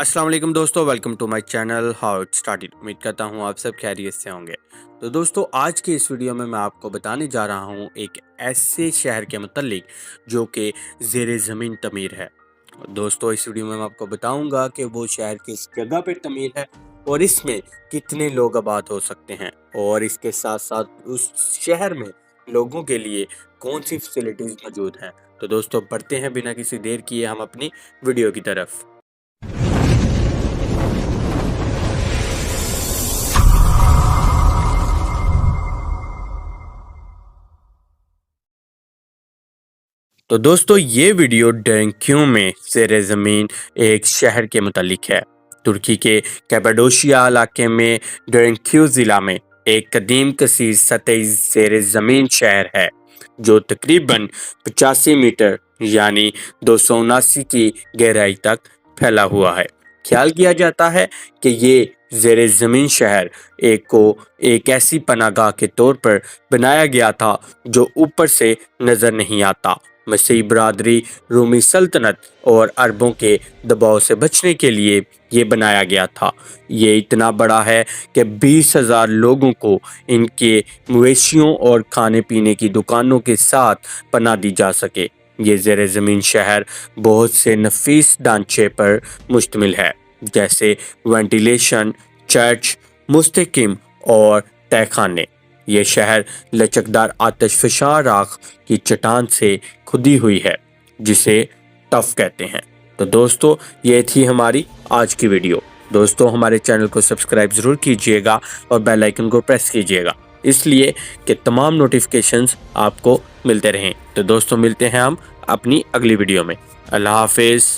अस्सलाम वालेकुम दोस्तों, welcome to my channel how it started. उम्मीद करता हूँ आप सब खैरियत से होंगे। तो दोस्तों, आज के इस वीडियो में मैं आपको बताने जा रहा हूँ एक ऐसे शहर के मुतल्लिक जो कि ज़ेरे ज़मीन तमीर है। दोस्तों, इस वीडियो में मैं आपको बताऊँगा कि वो शहर किस जगह पे तमीर है और इसमें कितने लोग आबाद हो सकते हैं, और इसके साथ साथ उस शहर में लोगों के लिए कौन सी फैसिलिटीज़ मौजूद हैं। तो दोस्तों, बढ़ते हैं बिना किसी देर किए हम अपनी वीडियो की तरफ। तो दोस्तों, ये वीडियो डेंक्यू में ज़ेरे ज़मीन एक शहर के मुतालिक है। तुर्की के कैपाडोशिया इलाके में डेंक्यू ज़िला में एक कदीम कसीर सतही ज़ेरे ज़मीन शहर है जो तकरीबन 85 मीटर यानी 279 की गहराई तक फैला हुआ है। ख्याल किया जाता है कि ये ज़ेरे ज़मीन शहर एक ऐसी पनाहगाह के तौर पर बनाया गया था जो ऊपर से नज़र नहीं आता। मसीही बरादरी, रूमी सल्तनत और अरबों के दबाव से बचने के लिए ये बनाया गया था। ये इतना बड़ा है कि 20,000 लोगों को इनके मवेशियों और खाने पीने की दुकानों के साथ पनाह दी जा सके। ये ज़ेरे ज़मीन शहर बहुत से नफीस ढांचे पर मुश्तमिल है, जैसे वेंटिलेशन, चर्च, मुस्तकिम और तहखाने। ये शहर लचकदार आतिशफशा राख की चट्टान से खुदी हुई है जिसे टफ कहते हैं। तो दोस्तों, ये थी हमारी आज की वीडियो। दोस्तों, हमारे चैनल को सब्सक्राइब ज़रूर कीजिएगा और बेल आइकन को प्रेस कीजिएगा, इसलिए कि तमाम नोटिफिकेशंस आपको मिलते रहें। तो दोस्तों, मिलते हैं हम अपनी अगली वीडियो में। अल्लाह हाफिज़।